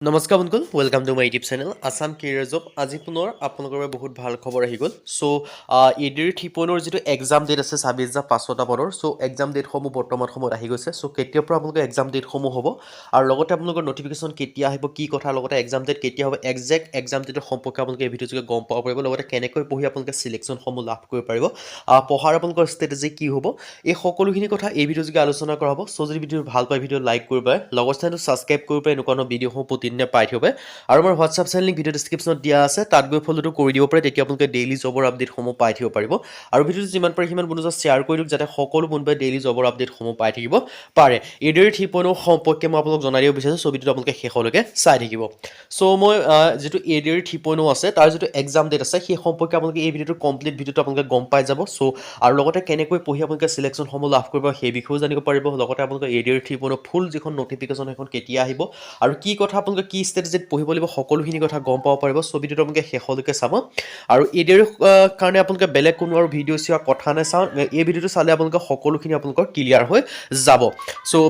নমস্কাৰ বন্ধুসকল, welcome to my YouTube channel Assam career job. আজি পুনৰ আপোনালোকৰ বাবে বহুত ভাল খবৰ আহি গ'ল। এডিৰ 3.0 যিটো এক্সাম ডেট আছে 26,500টা পদৰ। এক্সাম ডেটসমূহ বৰ্তমান সময়ত আহি গৈছে। কেতিয়াৰ পৰা আপোনালোকৰ এক্সাম ডেটসমূহ হ'ব আৰু লগতে আপোনালোকৰ নটিফিকেশ্যন কেতিয়া আহিব, কি কথা, লগতে এক্সাম ডেট কেতিয়া হ'ব, একজেক্ট এক্সাম ডেটৰ সম্পৰ্কে আপোনালোকে এই ভিডিঅ'যোগে গম পাব পাৰিব। লগতে কেনেকৈ পঢ়ি আপোনালোকে চিলেকশ্যনসমূহ লাভ কৰিব পাৰিব, পঢ়াৰ আপোনালোকৰ ষ্ট্ৰেটেজি কি হ'ব, এই সকলোখিনি কথা এই ভিডিঅ'যোগে আলোচনা কৰা হ'ব। যদি ভিডিঅ' ভাল পায় ভিডিঅ' লাইক কৰিব পাৰে, লগৰ চেনেলটো ছাবস্ক্ৰাইব কৰিব পাৰে এনেকুৱা ভিডিঅ'সমূহ প্ৰতিদিনে পাই থাকিব পাৰে। আৰু আমাৰ হোৱাটছআপ চেনেল লিংক ভিডিঅ' ডিছক্ৰিপশ্যনত দিয়া আছে, তাত গৈ ফ'ল'টো কৰি দিব পাৰে। তেতিয়া আপোনালোকে ডেইলি জবৰ আপডেটসমূহ পাই থাকিব পাৰিব। আৰু ভিডিঅ'টো যিমান পাৰে সিমান বন্ধুক শ্বেয়াৰ কৰি দিয়ক, যাতে সকলো বন্ধুৱে ডেইলি জবৰ আপডেটসমূহ পাই থাকিব পাৰে। এডিৰ 3.0 সম্পৰ্কে মই আপোনালোক জনাই দিব বিচাৰিছোঁ। ভিডিঅ'টো আপোনালোকে শেষলৈকে চাই থাকিব। মই যিটো এডিৰ 3.0 আছে তাৰ যিটো এক্সাম ডেট আছে সেই সম্পৰ্কে আপোনালোকে এই ভিডিঅ'টো কমপ্লিট ভিডিঅ'টো আপোনালোকে গম পাই যাব। আৰু লগতে কেনেকৈ পঢ়ি আপোনালোকে চিলেকশ্যনসমূহ লাভ কৰিব সেই বিষয়েও জানিব পাৰিব। লগতে আপোনালোকে এডিৰ 3.0 ফুল যিখন নটিফিকেশ্যন সেইখন কেতিয়া আহিব আৰু কি কথা আপোনালোকে কি ষ্ট্ৰেটেজিত পঢ়িব লাগিব সকলোখিনি কথা গম পাব পাৰিব। ভিডিঅ'টো আপোনালোকে শেষলৈকে চাব। আৰু এডিৰ কাৰণে আপোনালোকে বেলেগ কোনো আৰু ভিডিঅ' চোৱা কথা নাই, এই ভিডিঅ'টো চালে আপোনালোকে সকলোখিনি আপোনালোকৰ ক্লিয়াৰ হৈ যাব।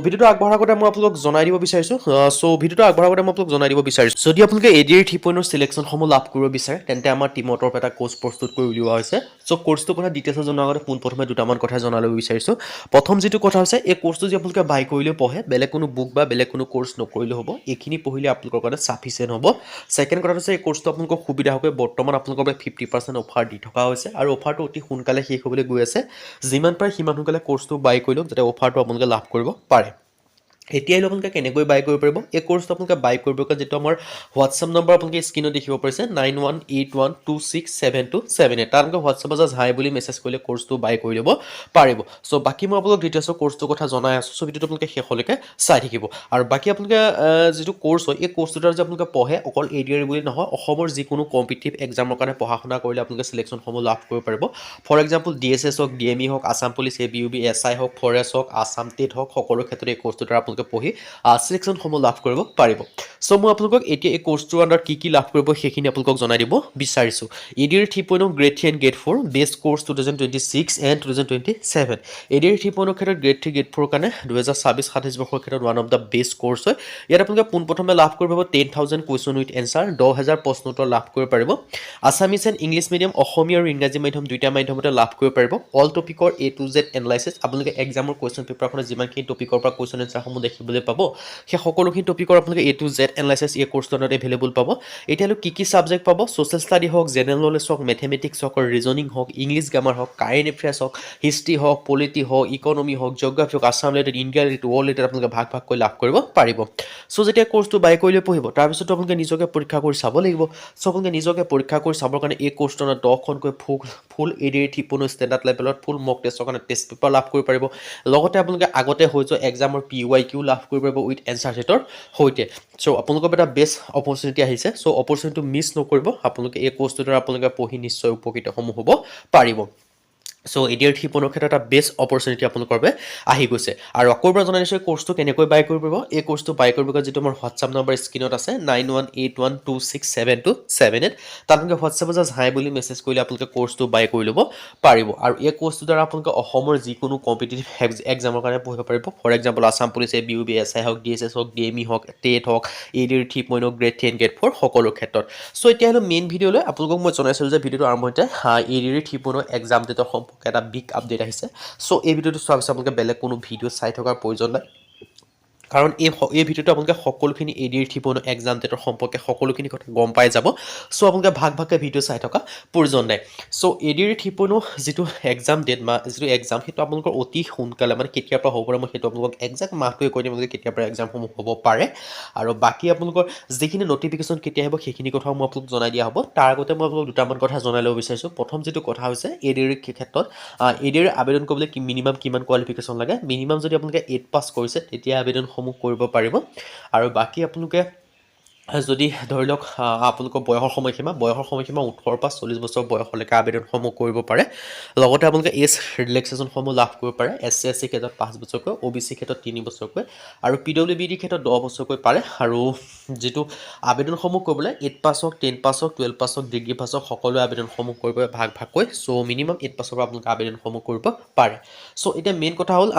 ভিডিঅ'টো আগবঢ়াৰ আগতে মই আপোনালোকক জনাই দিব বিচাৰিছোঁ। যদি আপোনালোকে এডিৰ 3.0 চিলেকশ্যনসমূহ লাভ কৰিব বিচাৰে, তেন্তে আমাৰ টিমৰ তৰফৰ এটা কোৰ্চ প্ৰস্তুত কৰি উলিওৱা হৈছে। কোৰ্চটোৰ কথা ডিটেইলছত জনাৰ আগতে পোনপ্ৰথমে দুটামান কথা জনাই ল'ব বিচাৰিছোঁ। প্ৰথম যিটো কথা হৈছে, এই কোৰ্চটো যদি আপোনালোকে বাই কৰিলেও পঢ়ে, বেলেগ কোনো বুক বা বেলেগ কোনো কোৰ্চ নকৰিলেও হ'ব। এইখিনি পঢ়িলে আপোনালোকৰ কাৰণে চাফিচিয়েণ্ট হ'ব। ছেকেণ্ড কথা হৈছে, এই কোৰ্চটো আপোনালোকৰ সুবিধা হ'ব। বৰ্তমান আপোনালোকৰ বাবে 50% অফাৰ দি থকা হৈছে আৰু অফাৰটো অতি সোনকালে শেষ হ'বলৈ গৈ আছে। যিমান পাৰে সিমান সোনকালে কোৰ্চটো বাই কৰি লওক, যাতে অফাৰটো আপোনালোকে লাভ কৰিব পাৰে। এতিয়া আপোনালোকে কেনেকৈ বাই কৰিব পাৰিব, এই কোৰ্চটো আপোনালোকে বাই কৰিব কাৰণে যিটো আমাৰ হোৱাটছআপ নম্বৰ আপোনালোকে স্ক্ৰীনত দেখিব পাৰিছে 9181267278, তাত আপোনালোকে হোৱাটছআপত জাষ্ট হাই বুলি মেছেজ কৰিলে কোৰ্চটো বাই কৰি ল'ব পাৰিব। বাকী মই আপোনালোক ডিটেইলছৰ কোৰ্চটোৰ কথা জনাই আছোঁ। ভিডিঅ'টো আপোনালোকে শেষলৈকে চাই থাকিব। আৰু বাকী আপোনালোকে যিটো কোৰ্চ হয়, এই কোৰ্চটোৰ দ্বাৰা যে আপোনালোকে পঢ়ে, অকল এডিআৰ বুলি নহয়, অসমৰ যিকোনো কম্পিটিটিভ এক্সামৰ কাৰণে পঢ়া শুনা কৰিলে আপোনালোকে চিলেকশ্যনসমূহ লাভ কৰিব পাৰিব। ফৰ এক্সাম্পল DSS হওক, DME হওক, আছাম পুলিচ, ABUB, SI হওক, ফৰেষ্ট হওক, আছাম টেট হওক, সকলো ক্ষেত্ৰতে এই কোৰ্চটোৰ দ্বাৰা আপোনালোকে পঢ়ি চিলেকশ্যনসমূহ লাভ কৰিব পাৰিব। মই আপোনালোকক এতিয়া এই কোৰ্চটোৰ আণ্ডাৰত কি লাভ কৰিব সেইখিনি আপোনালোকক জনাই দিব বিচাৰিছোঁ। ADR 3.0 grade 3 and grade 4 best course 2026 and 2027। ADR 3.0 ক্ষেত্ৰত গ্ৰেড 3 গ্ৰেড 4 কাৰণে 2026-27 বৰ্ষৰ ক্ষেত্ৰত one of the best course হয়। ইয়াত আপোনালোকে পোনপ্ৰথমে লাভ কৰিব 10,000 কুৱেশ্যন উইথ এনচাৰ, 10,000 প্ৰশ্ন উত্তৰ লাভ কৰিব পাৰিব। Assamese and English medium, Asamiya আৰু ইংৰাজী মাধ্যম দুইটা মাধ্যমতে লাভ কৰিব পাৰিব। অল টপিকৰ A to Z এনালাইচিছ, আপোনালোকে এক্সামৰ কুৱেশ্যন পেপাৰখনত যিমানখিনি টপিকৰ পৰা কুৱেশ্যন এনচাৰসমূহ দেখিবলৈ পাব, সেই সকলোখিনি টপিকৰ আপোনালোকে A to Z এনালাইচিছ এই কোৰ্চটোৰ আণ্ডাৰত এভেইলেবল পাব। এতিয়ালৈ কি ছাবজেক্ট পাব, ছ'চিয়েল ষ্টাডি হওক, জেনেৰেল নলেজ হওক, মেথমেটিক্স হওক, ৰিজনিং হওক, ইংলিছ গ্ৰামাৰ হওক, কাৰেণ্ট এফেয়াৰ্ছ হওক, হিষ্ট্ৰী হওক, পলিটি হওক, ইকনমি হওক, জিঅ'গ্ৰাফি হওক, Assam related, India related, world related আপোনালোকে ভাগ ভাগকৈ লাভ কৰিব পাৰিব। যেতিয়া কোৰ্চটো বাই কৰিলে পঢ়িব, তাৰপিছতো আপোনালোকে নিজকে পৰীক্ষা কৰি চাব লাগিব। আপোনালোকে নিজকে পৰীক্ষা কৰি চাবৰ কাৰণে এই কোৰ্চটোৰ 10খনকৈ ফুল এডিআৰ 3.0 ষ্টেণ্ডাৰ্ড লেভেলত ফুল মক টেষ্টৰ কাৰণে টেষ্ট পেপাৰ লাভ কৰিব পাৰিব। লগতে আপোনালোকে আগতে হৈ যোৱা এক্সামৰ PYQ লাভ কৰিব পাৰিব উইথ এনচাৰ ছেটৰ সৈতে। আপোনালোকৰ এটা বেষ্ট অপৰচুনিটি আহিছে। অপৰচুনিটিটো মিছ নকৰিব। আপোনালোকে এই কোৰ্চটোৰ দ্বাৰা আপোনালোকে পঢ়ি নিশ্চয় উপকৃতসমূহ হ'ব পাৰিব। এডিআৰ 3.0 ক্ষেত্ৰত এটা বেষ্ট অপৰচুনিটি আপোনালোকৰ বাবে আহি গৈছে। আৰু আকৌ এবাৰ জনাই দিছোঁ, এই কোৰ্চটো কেনেকৈ বাই কৰিব পাৰিব। এই কোৰ্চটো বাই কৰিব কাৰণে যিটো আমাৰ হোৱাটছআপ নম্বৰ স্ক্ৰীনত আছে 9181267278, তাত আপোনালোকে হোৱাটছআপত জাষ্ট হাই বুলি মেছেজ কৰিলে আপোনালোকে কোৰ্চটো বাই কৰি ল'ব পাৰিব। আৰু এই কোৰ্চটোৰ দ্বাৰা আপোনালোকে অসমৰ যিকোনো কম্পিটিটিভ এক্সামৰ কাৰণে পঢ়িব পাৰিব। For example Assam police, ABUB, SI হওক, DSS হওক, DME হওক, টেট হওক, এডিআৰ 3.0 গ্ৰেড 3 গ্ৰেড 4 সকলো ক্ষেত্ৰত। এতিয়া হ'লে মেইন ভিডিঅ'লৈ আপোনালোকক মই জনাইছিলোঁ যে ভিডিঅ'টো আৰম্ভতে এডিআৰ 3.0 এক্সাম ডেটৰ সম্পৰ্কে এটা বিগ আপডেট আহিছে। এই ভিডিঅ'টো চোৱাৰ পিছত আপোনালোকে বেলেগ কোনো ভিডিঅ' চাই থকাৰ প্ৰয়োজন নাই, কাৰণ এই ভিডিঅ'টো আপোনালোকে সকলোখিনি এডিআৰ 3.0 এক্সাম ডেটৰ সম্পৰ্কে সকলোখিনি কথা গম পাই যাব। আপোনালোকে ভাগ ভাগকৈ ভিডিঅ' চাই থকা প্ৰয়োজন নাই। এডিআৰ 3.0 যিটো এক্সাম ডেট বা যিটো এক্সাম, সেইটো আপোনালোকৰ অতি সোনকালে, মানে কেতিয়াৰ পৰা হ'ব পাৰে মই সেইটো আপোনালোকক একজেক্ট মাহটোৱে কৈ দিম, কেতিয়াৰ পৰা এক্সামসমূহ হ'ব পাৰে। আৰু বাকী আপোনালোকৰ যিখিনি নটিফিকেশ্যন কেতিয়া আহিব সেইখিনি কথাও মই আপোনালোক জনাই দিয়া হ'ব। তাৰ আগতে মই আপোনালোক দুটামান কথা জনাই ল'ব বিচাৰিছোঁ। প্ৰথম যিটো কথা হৈছে, এডিআৰ ক্ষেত্ৰত এডিআৰ আবেদন কৰিবলৈ মিনিমাম কিমান কোৱালিফিকেশ্যন লাগে। মিনিমাম যদি আপোনালোকে 8 পাছ কৰিছে তেতিয়া আবেদনসমূহ কৰিব পাৰিব। আৰু বাকী আপোনালোকে যদি ধৰি লওক আপোনালোকৰ বয়সৰ সময়সীমা 18 পৰা 40 বছৰ বয়সলৈকে আবেদনসমূহ কৰিব পাৰে। লগতে আপোনালোকে এজ ৰিলেক্সেশ্যনসমূহ লাভ কৰিব পাৰে। SC SC ক্ষেত্ৰত 5 বছৰকৈ, OBC ক্ষেত্ৰত 3 বছৰকৈ, আৰু PWBD ক্ষেত্ৰত 10 বছৰকৈ পাৰে। আৰু যিটো আবেদনসমূহ কৰিবলৈ 8 পাছ হওক, 10 পাছ হওক, 12 পাছ হওক, ডিগ্ৰী পাছ হওক, সকলোৱে আবেদনসমূহ কৰিব ভাগ ভাগকৈ। মিনিমাম 8 পাছৰ পৰা আপোনালোকে আবেদনসমূহ কৰিব পাৰে। এতিয়া মেইন কথা হ'ল,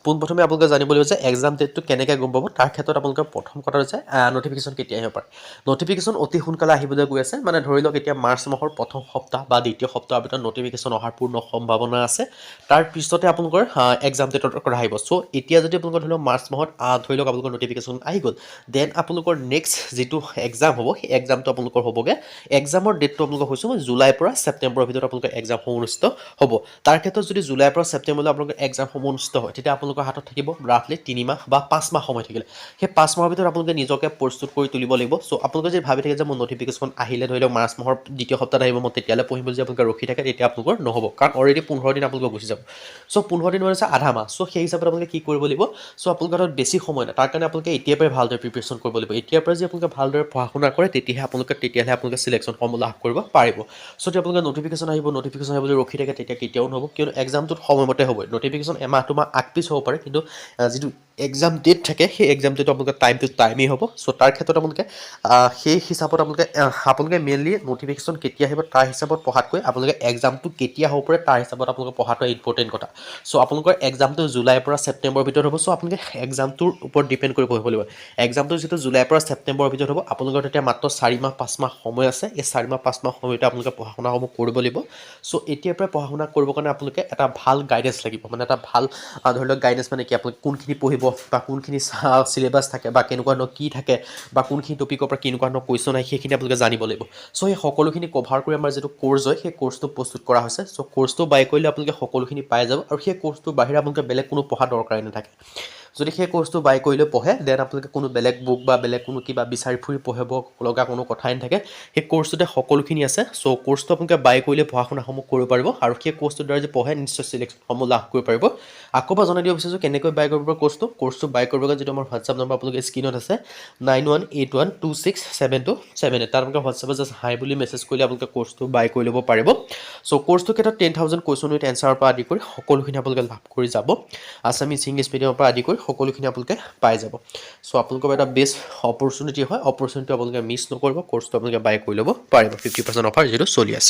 পোনপ্ৰথমে আপোনালোকে জানিব লাগিব যে এক্সাম ডেটটো কেনেকৈ গম পাব। তাৰ ক্ষেত্ৰত আপোনালোকৰ প্ৰথম কথা হৈছে নটিফিকেশ্যন কেতিয়া আহিব। পাৰে নটিফিকেশ্যন অতি সোনকালে আহিবলৈ গৈ আছে মানে ধৰি লওক এতিয়া মাৰ্চ মাহৰ প্ৰথম সপ্তাহ বা দ্বিতীয় সপ্তাহৰ ভিতৰত নটিফিকেশ্যন অহাৰ পূৰ্ণ সম্ভাৱনা আছে তাৰ পিছতে আপোনালোকৰ এক্সাম ডেটৰ কৰা আহিব চ' এতিয়া যদি আপোনালোকৰ ধৰি লওক মাৰ্চ মাহত ধৰি লওক আপোনালোকৰ নটিফিকেশ্যন আহি গ'ল দেন আপোনালোকৰ নেক্সট যিটো এক্সাম হ'ব সেই এক্সামটো আপোনালোকৰ হ'বগৈ এক্সামৰ ডেটটো আপোনালোকৰ হৈছে জুলাইৰ পৰা ছেপ্টেম্বৰৰ ভিতৰত আপোনালোকৰ এক্সামসমূহ অনুষ্ঠিত হ'ব তাৰ ক্ষেত্ৰত যদি জুলাইৰ পৰা ছেপ্টেম্বৰলৈ আপোনালোকৰ এক্সামসমূহ অনুষ্ঠিত হয় তেতিয়া আপোনালোকৰ হাতত থাকিব ৰাফলি 3 মাহ বা 5 মাহ সময় থাকিলে সেই 5 মাহৰ ভিতৰত আপোনালোকে নিজকে প্ৰস্তুত কৰি তুলিব লাগিব চ' আপোনালোকে যদি ভাবি থাকে যে মোৰ নটিফিকেশ্যন আহিলে ধৰি লওক মাৰ্চ মাহৰ দ্বিতীয় সপ্তাহত আহিব মই তেতিয়ালৈ পঢ়িম বুলি আপোনালোকে ৰখি থাকে তেতিয়া আপোনালোকৰ নহ'ব কাৰণ অলৰেডি 15 দিন আপোনালোকৰ গুচি যাব চ' 15 দিন হৈছে আধা মাহ চ' সেই হিচাপত আপোনালোকে কি কৰিব লাগিব চ' আপোনালোকৰ হাতত বেছি সময় নাই তাৰ কাৰণে আপোনালোকে এতিয়াৰ পৰাই ভালদৰে প্ৰিপেৰেশ্যন কৰিব লাগিব এতিয়াৰ পৰা যদি আপোনালোকে ভালদৰে পঢ়া শুনা কৰে তেতিয়াহে আপোনালোকে চিলেকশ্যনসমূহ লাভ কৰিব পাৰিব চ' যদি আপোনালোকে নটিফিকেশ্যন আহিব বুলি ৰখি থাকে তেতিয়া কেতিয়াও নহ'ব কিয়নো এক্সামটোত সময়মতে হ'ব নটিফিকেশ্যন এমাহ দুমাহ আগপিছ হ'ব পাৰে কিন্তু যিটো এক্সাম ডেট থাকে সেই এক্সাম ডেটটো আপোনালোকে টাইমেই হ'ব চ' তাৰ ক্ষেত্ৰত আপোনালোকে সেই হিচাপত আপোনালোকে মেইনলি নটিফিকেশ্যন কেতিয়া আহিব তাৰ হিচাপত পঢ়াতকৈ আপোনালোকে এক্সামটো কেতিয়া হ'ব পাৰে তাৰ হিচাপত আপোনালোকে পঢ়াটো ইম্পৰ্টেণ্ট কথা চ' আপোনালোকৰ এক্সামটো জুলাইৰ পৰা ছেপ্টেম্বৰৰ ভিতৰত হ'ব চ' আপোনালোকে এক্সামটোৰ ওপৰত ডিপেণ্ড কৰি পঢ়িব লাগিব এক্সামটো যিটো জুলাইৰ পৰা ছেপ্টেম্বৰৰ ভিতৰত হ'ব আপোনালোকৰ তেতিয়া মাত্ৰ 4 মাহ 5 মাহ সময় আছে এই 4 মাহ 5 মাহ সময়তে আপোনালোকে পঢ়া শুনাসমূহ কৰিব লাগিব চ' এতিয়াৰ পৰা পঢ়া শুনা কৰিবৰ কাৰণে আপোনালোকে এটা ভাল গাইডেন্স লাগিব মানে এটা ভাল ধৰি লওক গাইডেন্স মানে কি আপোনালোকে কোনখিনি পঢ়িব বা কোনখিনি চিলেবাছ থাকে বা কেনেকুৱা ধৰণৰ কি থাকে বা কোনখিনি টপিকৰ পৰা কেনেকুৱা ধৰণৰ কুৱেশ্যন আহে সেইখিনি আপোনালোকে জানিব লাগিব চ' সেই সকলোখিনি কভাৰ কৰি আমাৰ যিটো কোৰ্ছ হয় সেই কোৰ্ছটো প্ৰস্তুত কৰা হৈছে চ' কোৰ্ছটো বাই কৰিলে আপোনালোকে সকলোখিনি পাই যাব আৰু সেই কোৰ্ছটোৰ বাহিৰে আপোনালোকে বেলেগ কোনো পঢ়া দৰকাৰেই নাথাকে যদি সেই কোৰ্ছটো বাই কৰিলে পঢ়ে দেন আপোনালোকে কোনো বেলেগ বুক বা বেলেগ কোনো কিবা বিচাৰি ফুৰি পঢ়িব লগা কোনো কথাই নাথাকে সেই কোৰ্ছটোতে সকলোখিনি আছে চ' কোৰ্ছটো আপোনালোকে বাই কৰিলে পঢ়া শুনাসমূহ কৰিব পাৰিব আৰু সেই কোৰ্ছটোৰ দ্বাৰা যে পঢ়ে নিশ্চয় চিলেকশ্যনসমূহ লাভ কৰিব পাৰিব আকৌ বা জনাই দিব বিচাৰিছোঁ কেনেকৈ বাই কৰিব পাৰিব কোৰ্ছটো বাই কৰিব কাৰণে যিটো আমাৰ হোৱাটছআপ নম্বৰ আপোনালোকে স্ক্ৰীনত আছে 9181267278 তাত আপোনালোকে হোৱাটছআপত জাষ্ট হাই বুলি মেছেজ কৰিলে আপোনালোকে কোৰ্ছটো বাই কৰি ল'ব পাৰিব চ' কোৰ্ছটোৰ ক্ষেত্ৰত 10,000 কুৱেশ্যন উইথ এনচাৰৰ পৰা আদি কৰি সকলোখিনি আপোনালোকে লাভ কৰি যাব আছামিজ ইংলিছ মিডিয়ামৰ পৰা আদি কৰি সকলোখিনি আপোনালোকে পাই যাব চ' আপোনালোকৰ এটা বেষ্ট অপৰচুনিটি হয় অপৰচুনিটি আপোনালোকে মিছ নকৰিব কোৰ্ছটো আপোনালোকে বাই কৰি ল'ব পাৰিব 50% অফাৰ যিটো চলি আছে